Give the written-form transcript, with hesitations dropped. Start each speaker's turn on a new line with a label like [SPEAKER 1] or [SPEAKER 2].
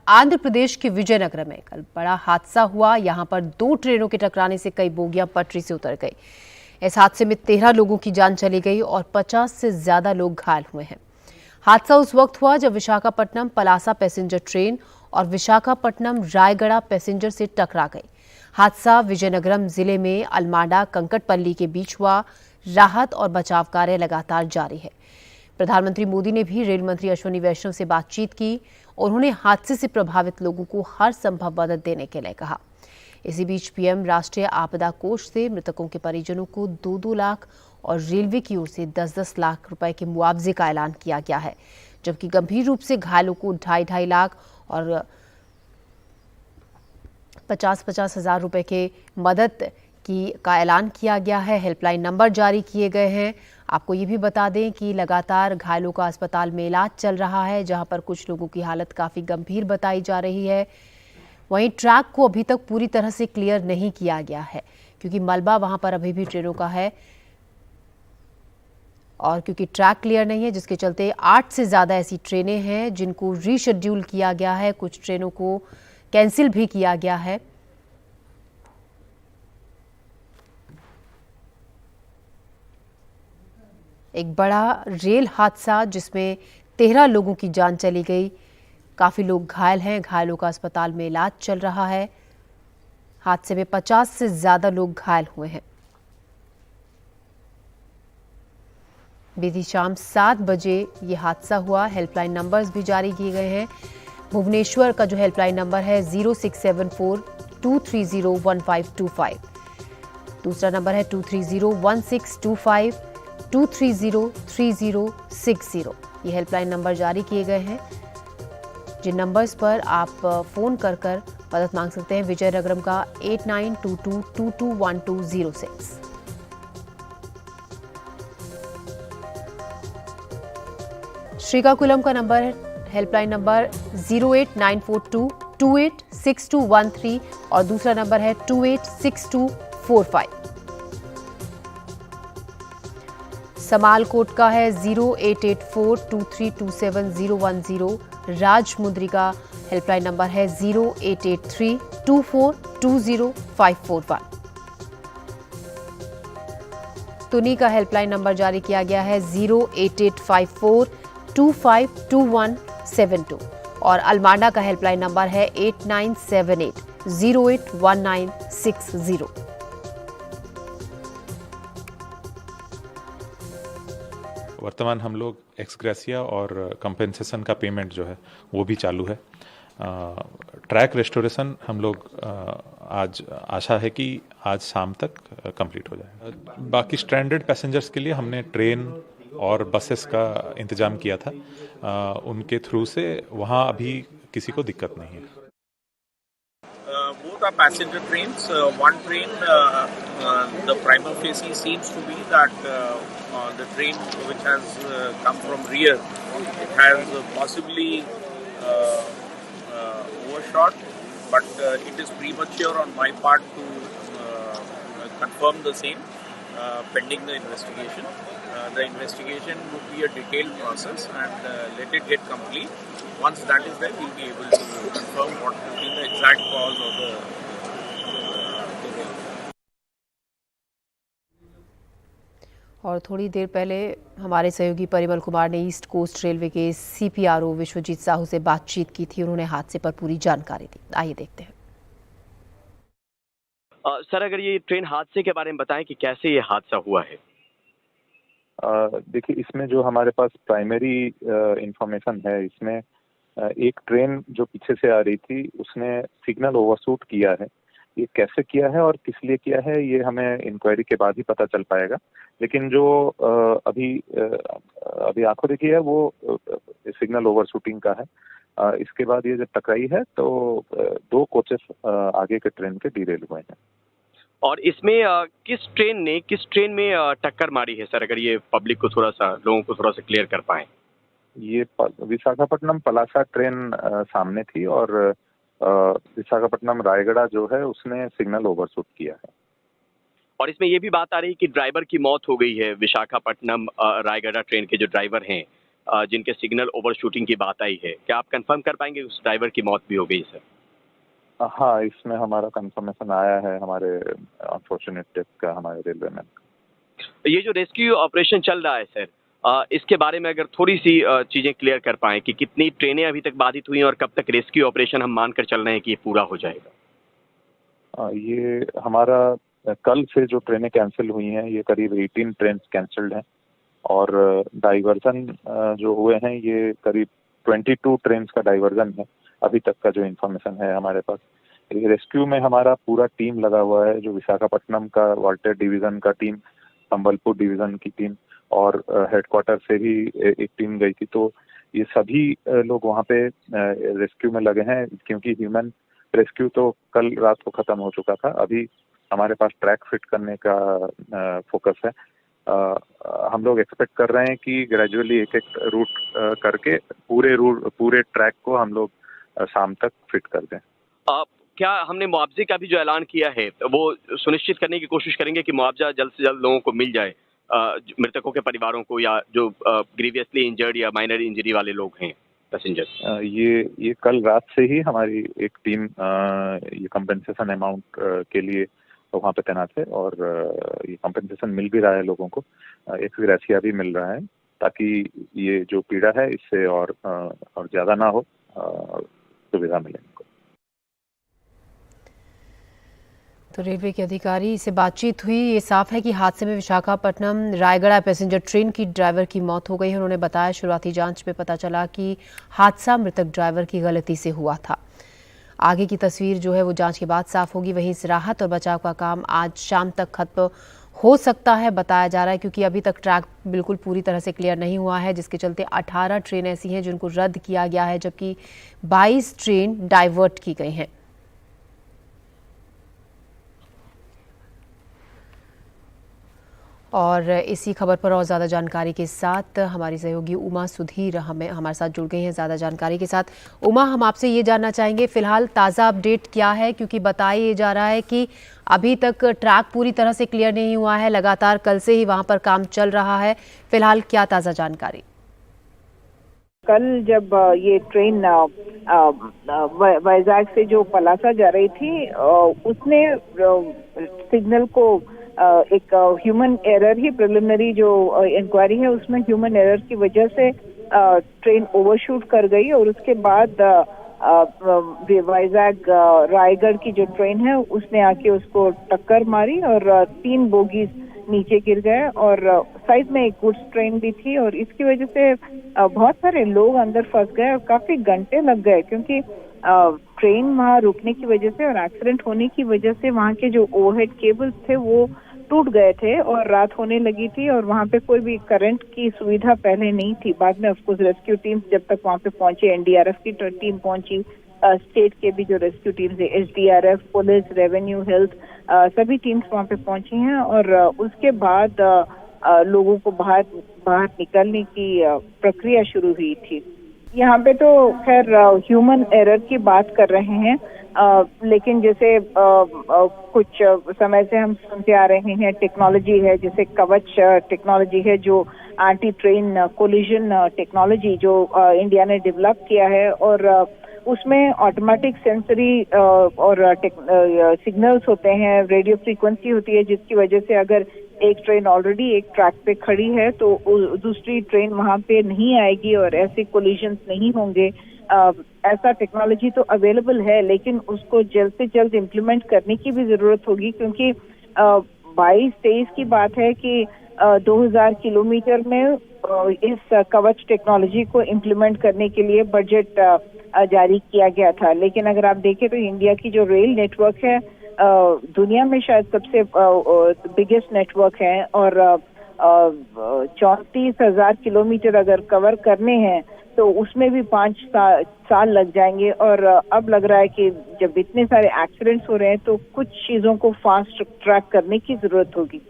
[SPEAKER 1] आंध्र प्रदेश के विजयनगरम में कल बड़ा हादसा हुआ। यहां पर 2 ट्रेनों के टकराने से कई बोगियां पटरी से उतर गई। इस हादसे में 13 लोगों की जान चली गई और 50 से ज्यादा लोग घायल हुए हैं। हादसा उस वक्त हुआ जब विशाखापट्टनम पलासा पैसेंजर ट्रेन और विशाखापट्टनम रायगढ़ पैसेंजर से टकरा गई। हादसा विजयनगरम जिले में अलमाडा कंकटपल्ली के बीच हुआ। राहत और बचाव कार्य लगातार जारी है। प्रधानमंत्री मोदी ने भी रेल मंत्री अश्विनी वैष्णव से बातचीत की। उन्होंने हादसे से प्रभावित लोगों को हर संभव मदद देने के लिए कहा। इसी बीच पीएम राष्ट्रीय आपदा कोष से मृतकों के परिजनों को 2-2 लाख और रेलवे की ओर से 10-10 लाख रुपए के मुआवजे का ऐलान किया गया है, जबकि गंभीर रूप से घायलों को 2.5 लाख और 50-50 हजार रुपए के मदद का ऐलान किया गया है। हेल्पलाइन नंबर जारी किए गए हैं। आपको ये भी बता दें कि लगातार घायलों का अस्पताल में इलाज चल रहा है, जहां पर कुछ लोगों की हालत काफी गंभीर बताई जा रही है। वहीं ट्रैक को अभी तक पूरी तरह से क्लियर नहीं किया गया है, क्योंकि मलबा वहां पर अभी भी ट्रेनों का है और क्योंकि ट्रैक क्लियर नहीं है, जिसके चलते 8 से ज्यादा ऐसी ट्रेनें हैं जिनको रीशेड्यूल किया गया है। कुछ ट्रेनों को कैंसिल भी किया गया है। एक बड़ा रेल हादसा जिसमें 13 लोगों की जान चली गई। काफी लोग घायल हैं। घायलों का अस्पताल में इलाज चल रहा है। हादसे में 50 से ज्यादा लोग घायल हुए हैं। बीती शाम 7 बजे ये हादसा हुआ। हेल्पलाइन नंबर्स भी जारी किए गए हैं। भुवनेश्वर का जो हेल्पलाइन नंबर है 0674-230-1525। दूसरा नंबर है 230-1625, 230-3060। ये हेल्पलाइन नंबर जारी किए गए हैं, जिन नंबर्स पर आप फोन कर मदद मांग सकते हैं। विजयनगरम का 8922221206। श्रीकाकुलम का नंबर हेल्पलाइन नंबर 08942286213 और दूसरा नंबर है 286245। समालकोट का है 088423271010। राजमुंद्री का हेल्पलाइन नंबर है 0883242051। तुनी का हेल्पलाइन नंबर जारी किया गया है 08854252172 और अलमाडा का हेल्पलाइन नंबर है 8978081960।
[SPEAKER 2] वर्तमान हम लोग एक्सग्रेसिया और कंपेंसेशन का पेमेंट जो है वो भी चालू है। ट्रैक रेस्टोरेशन हम लोग आज आशा है कि आज शाम तक कंप्लीट हो जाएगा। बाकी स्ट्रैंडेड पैसेंजर्स के लिए हमने ट्रेन और बसेस का इंतजाम किया था। उनके थ्रू से वहाँ अभी किसी को दिक्कत नहीं है।
[SPEAKER 3] Both are passenger trains. One train, the prima facie seems to be that the train which has come from rear, it has possibly overshot, but it is premature on my part to confirm the same, pending the investigation. The investigation would be a detailed process and let it get complete. Once that is there, we'll be able to confirm what will be the exact cause of the
[SPEAKER 1] और थोड़ी देर पहले हमारे सहयोगी परिमल कुमार ने east coast railway के CPRO Vishwajeet Sahu से बातचीत की थी। उन्होंने हादसे पर पूरी जानकारी दी। आइए देखते हैं।
[SPEAKER 4] सर, अगर ये ट्रेन हादसे के बारे में बताएं कि कैसे ये हादसा हुआ है।
[SPEAKER 5] देखिए, इसमें जो हमारे पास प्राइमरी इंफॉर्मेशन है, इसमें एक ट्रेन जो पीछे से आ रही थी उसने सिग्नल ओवरशूट किया है। ये कैसे किया है और किस लिए किया है ये हमें इंक्वायरी के बाद ही पता चल पाएगा। लेकिन जो अभी आंखों देखी है वो सिग्नल ओवरशूटिंग का है। इसके बाद ये जब टकराई है तो 2 कोचेस आगे के ट्रेन के डिरेल हुए हैं।
[SPEAKER 4] और इसमें किस ट्रेन में टक्कर मारी है सर, अगर ये पब्लिक को लोगों को थोड़ा सा क्लियर कर पाए।
[SPEAKER 5] ये विशाखापट्टनम पलासा ट्रेन सामने थी और विशाखापट्टनम रायगढ़ जो है उसने सिग्नल ओवरशूट किया है।
[SPEAKER 4] और इसमें ये भी बात आ रही है कि ड्राइवर की मौत हो गई है। विशाखापट्टनम रायगढ़ ट्रेन के जो ड्राइवर हैं जिनके सिग्नल ओवरशूटिंग की बात आई है, क्या आप कंफर्म कर पाएंगे उस ड्राइवर की मौत भी हो गई सर?
[SPEAKER 5] हाँ, इसमें हमारा कंफर्मेशन आया है हमारे अनफॉर्चुनेट डेथ का हमारे रेलवे मैन।
[SPEAKER 4] ये जो रेस्क्यू ऑपरेशन चल रहा है सर, इसके बारे में अगर थोड़ी सी चीजें क्लियर कर पाएं कि कितनी ट्रेनें अभी तक बाधित हुई और कब तक रेस्क्यू ऑपरेशन हम मानकर चल रहे हैं कि ये पूरा हो जाएगा?
[SPEAKER 5] ये हमारा कल से जो ट्रेनें कैंसिल हुई हैं, ये करीब 18 ट्रेन कैंसिल्ड हैं और डाइवर्जन जो हुए हैं ये करीब 22 ट्रेन का डाइवर्जन है अभी तक का जो इन्फॉर्मेशन है हमारे पास। रेस्क्यू में हमारा पूरा टीम लगा हुआ है, जो विशाखापट्टनम का वाल्टेर डिवीजन का टीम, संबलपुर डिवीजन की टीम और हेडक्वार्टर से भी एक टीम गई थी। तो ये सभी लोग वहाँ पे रेस्क्यू में लगे हैं, क्योंकि ह्यूमन रेस्क्यू तो कल रात को खत्म हो चुका था। अभी हमारे पास ट्रैक फिट करने का फोकस है। हम लोग एक्सपेक्ट कर रहे हैं कि ग्रेजुअली एक एक रूट करके पूरे ट्रैक को हम लोग शाम तक फिट कर दें।
[SPEAKER 4] क्या हमने मुआवजे का भी जो ऐलान किया है वो सुनिश्चित करने की कोशिश करेंगे कि मुआवजा जल्द से जल्द लोगों को मिल जाए, मृतकों के परिवारों को, या जो ग्रीवियसली इंजर्ड या माइनर इंजरी वाले लोग हैं पैसेंजर?
[SPEAKER 5] ये कल रात से ही हमारी एक टीम ये कंपेंसेशन अमाउंट के लिए वहाँ पे तैनात है और ये कंपेंसेशन मिल भी रहा है लोगों को, एक ग्रेसिया भी मिल रहा है, ताकि ये जो पीड़ा है इससे और ज़्यादा ना हो, सुविधा मिले इनको।
[SPEAKER 1] तो रेलवे के अधिकारी से बातचीत हुई। ये साफ है कि हादसे में विशाखापट्टनम रायगढ़ पैसेंजर ट्रेन की ड्राइवर की मौत हो गई है। उन्होंने बताया शुरुआती जांच में पता चला कि हादसा मृतक ड्राइवर की गलती से हुआ था। आगे की तस्वीर जो है वो जांच के बाद साफ होगी। वहीं इस राहत और बचाव का काम आज शाम तक खत्म हो सकता है बताया जा रहा है, क्योंकि अभी तक ट्रैक बिल्कुल पूरी तरह से क्लियर नहीं हुआ है, जिसके चलते 18 ट्रेन ऐसी हैं जिनको रद्द किया गया है, जबकि 22 ट्रेन डाइवर्ट की गई हैं। और इसी खबर पर और ज़्यादा जानकारी के साथ हमारी सहयोगी उमा सुधीर हमारे साथ जुड़ गई हैं ज़्यादा जानकारी के साथ। उमा, हम आपसे ये जानना चाहेंगे फिलहाल ताज़ा अपडेट क्या है, क्योंकि बताया जा रहा है कि अभी तक ट्रैक पूरी तरह से क्लियर नहीं हुआ है, लगातार कल से ही वहाँ पर काम चल रहा है। फिलहाल क्या ताज़ा जानकारी?
[SPEAKER 6] कल जब ये ट्रेन वाइजैक से जो पलासा जा रही थी, उसने सिग्नल को एक ह्यूमन एरर ही, प्रिलिमिनरी जो इंक्वायरी है उसमें ह्यूमन एरर की वजह से ट्रेन ओवरशूट कर गई और उसके बाद वाइजैक रायगढ़ की जो ट्रेन है उसने आके उसको टक्कर मारी और 3 बोगीज नीचे गिर गए और साइड में एक गुड्स ट्रेन भी थी और इसकी वजह से बहुत सारे लोग अंदर फंस गए और काफी घंटे लग गए, क्योंकि ट्रेन वहाँ रुकने की वजह से और एक्सीडेंट होने की वजह से वहाँ के जो ओवरहेड केबल्स थे वो टूट गए थे और रात होने लगी थी और वहाँ पे कोई भी करंट की सुविधा पहले नहीं थी। बाद में ऑफकोर्स रेस्क्यू टीम्स जब तक वहाँ पे पहुंचे, एनडीआरएफ की टीम पहुंची, स्टेट के भी जो रेस्क्यू टीम्स है, एसडीआरएफ, पुलिस, रेवेन्यू, हेल्थ, सभी टीम्स वहाँ पे पहुंची हैं और उसके बाद लोगों को बाहर निकलने की प्रक्रिया शुरू हुई थी। यहाँ पे तो खैर ह्यूमन एरर की बात कर रहे हैं, लेकिन जैसे कुछ समय से हम सुनते आ रहे हैं टेक्नोलॉजी है, जैसे कवच टेक्नोलॉजी है जो एंटी ट्रेन कोलिजन टेक्नोलॉजी जो इंडिया ने डेवलप किया है और उसमें ऑटोमेटिक सेंसरी और सिग्नल्स होते हैं, रेडियो फ्रीक्वेंसी होती है, जिसकी वजह से अगर एक ट्रेन ऑलरेडी एक ट्रैक पे खड़ी है तो दूसरी ट्रेन वहां पे नहीं आएगी और ऐसे कोलिजन्स नहीं होंगे। ऐसा टेक्नोलॉजी तो अवेलेबल है, लेकिन उसको जल्द से जल्द इम्प्लीमेंट करने की भी जरूरत होगी, क्योंकि 22-23 की बात है कि 2000 किलोमीटर में इस कवच टेक्नोलॉजी को इम्प्लीमेंट करने के लिए बजट जारी किया गया था। लेकिन अगर आप देखें तो इंडिया की जो रेल नेटवर्क है दुनिया में शायद सबसे बिगेस्ट नेटवर्क है और 34,000 किलोमीटर अगर कवर करने हैं तो उसमें भी 5 साल लग जाएंगे और अब लग रहा है कि जब इतने सारे एक्सीडेंट्स हो रहे हैं तो कुछ चीजों को फास्ट ट्रैक करने की जरूरत होगी।